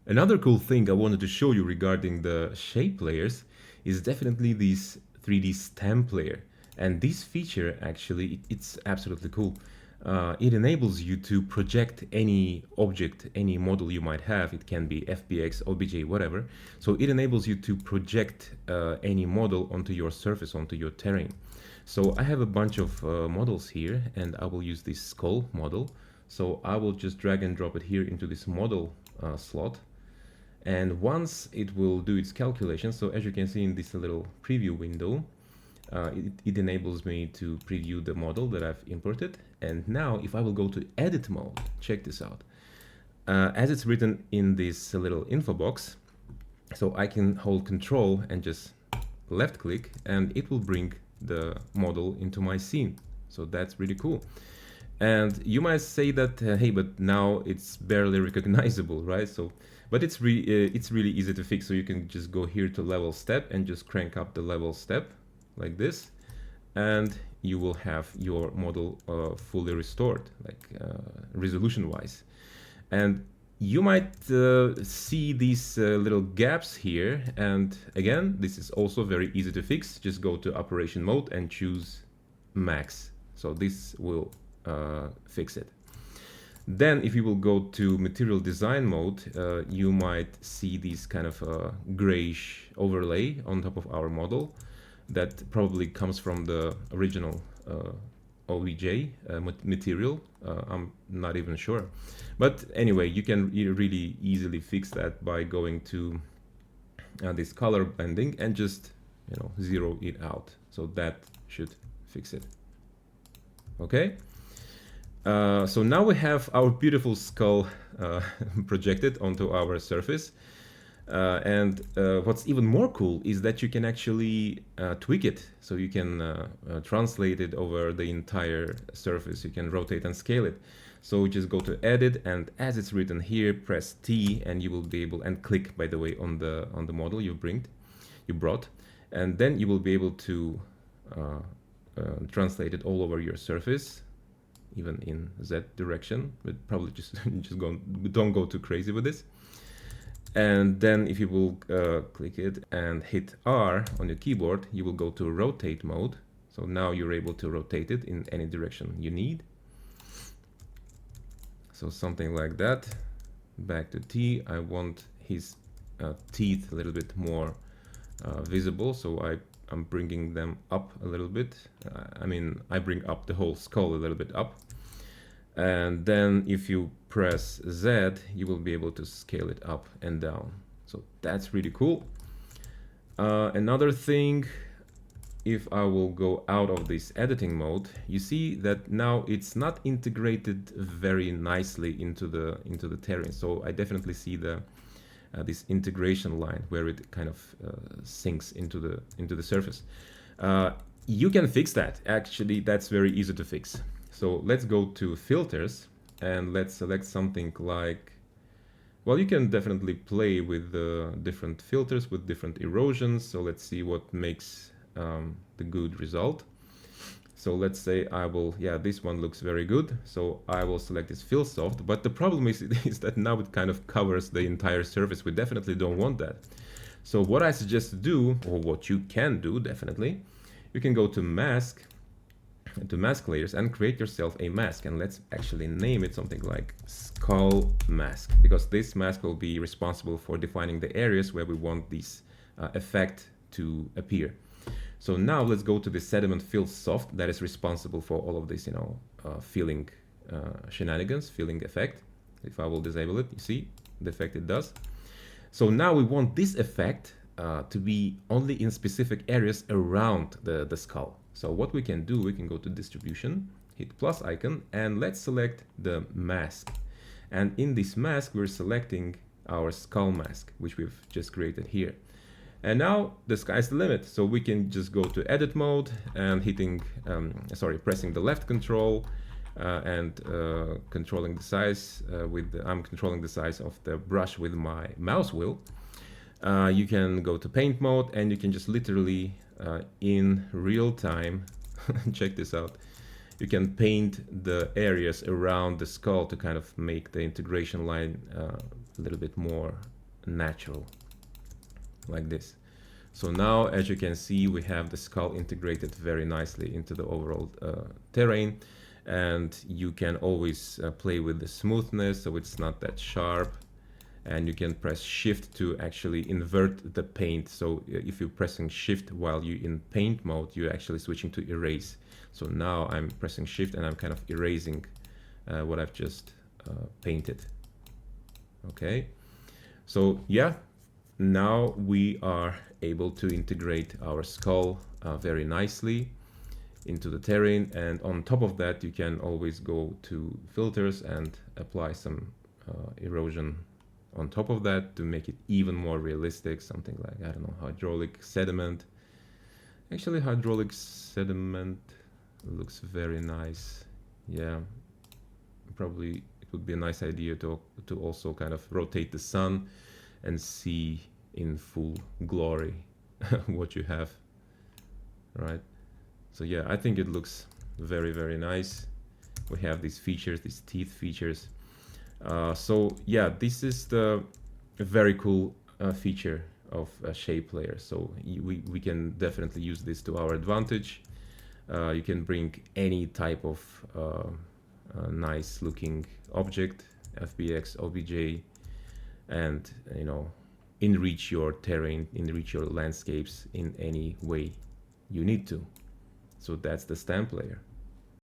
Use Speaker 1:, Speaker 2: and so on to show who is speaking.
Speaker 1: Another cool thing I wanted to show you regarding the shape layers is definitely this 3D stamp layer. And this feature actually, it's absolutely cool. It enables you to project any object, any model you might have. It can be FBX, OBJ, whatever. So it enables you to project any model onto your surface, onto your terrain. So I have a bunch of models here, and I will use this skull model. So I will just drag and drop it here into this model slot. And once it will do its calculation, so as you can see in this little preview window, it enables me to preview the model that I've imported. And now if I will go to edit mode, check this out. As it's written in this little info box, so I can hold control and just left click, and it will bring the model into my scene. So that's really cool. And you might say that, hey, but now it's barely recognizable, right? So, but it's really easy to fix. So you can just go here to level step and just crank up the level step like this, and you will have your model fully restored, like resolution wise. And you might see these little gaps here, and again, this is also very easy to fix. Just go to operation mode and choose max. So this will fix it. Then if you will go to material design mode, you might see this kind of grayish overlay on top of our model that probably comes from the original OBJ material. I'm not even sure. But anyway, you can really easily fix that by going to this color blending and just, you know, zero it out. So that should fix it. Okay. So now we have our beautiful skull projected onto our surface. And what's even more cool is that you can actually tweak it. So you can translate it over the entire surface. You can rotate and scale it. So just go to edit, and as it's written here, press T, and you will be able, and click, by the way, on the model you brought, and then you will be able to translate it all over your surface, even in Z direction. But probably just don't go too crazy with this. And then if you will click it and hit R on your keyboard, you will go to rotate mode. So now you're able to rotate it in any direction you need. So something like that. Back to T. I want his teeth a little bit more visible, so I'm bringing them up a little bit. I mean, I bring up the whole skull a little bit up. And then if you press Z, you will be able to scale it up and down. So that's really cool. Another thing, if I will go out of this editing mode, you see that now it's not integrated very nicely into the terrain. So I definitely see the this integration line where it kind of sinks into the surface. You can fix that. Actually, that's very easy to fix. So let's go to filters, and let's select something like, well, you can definitely play with different filters with different erosions. So let's see what makes the good result. So let's say I will, yeah, this one looks very good. So I will select this fill soft, but the problem is that now it kind of covers the entire surface. We definitely don't want that. So what I suggest to do, or what you can do definitely, you can go to mask, to mask layers, and create yourself a mask. And let's actually name it something like skull mask, because this mask will be responsible for defining the areas where we want this effect to appear. So now let's go to the sediment fill soft that is responsible for all of this, you know, filling shenanigans, filling effect. If I will disable it, you see the effect it does. So now we want this effect to be only in specific areas around the skull. So what we can do, we can go to distribution, hit plus icon, and let's select the mask. And in this mask, we're selecting our skull mask, which we've just created here. And now the sky's the limit. So we can just go to edit mode and pressing the left control and controlling the size I'm controlling the size of the brush with my mouse wheel. You can go to paint mode, and you can just literally in real time check this out. you can paint the areas around the skull to kind of make the integration line a little bit more natural, like this. So now, as you can see, we have the skull integrated very nicely into the overall terrain, and you can always play with the smoothness so it's not that sharp, and you can press shift to actually invert the paint. So if you're pressing shift while you're in paint mode, you're actually switching to erase. So now I'm pressing shift and I'm kind of erasing what I've just painted. Okay, so yeah, now we are able to integrate our skull very nicely into the terrain, and on top of that you can always go to filters and apply some erosion on top of that to make it even more realistic, something like, I don't know, hydraulic sediment. Actually, hydraulic sediment looks very nice. Yeah, probably it would be a nice idea to also kind of rotate the sun and see in full glory what you have, right? So yeah, I think it looks very, very nice. We have these features, these teeth features. So yeah, this is the very cool feature of Shape Layer. So we can definitely use this to our advantage. You can bring any type of nice looking object, FBX, OBJ, and enrich your terrain, enrich your landscapes in any way you need to. So that's the stamp layer.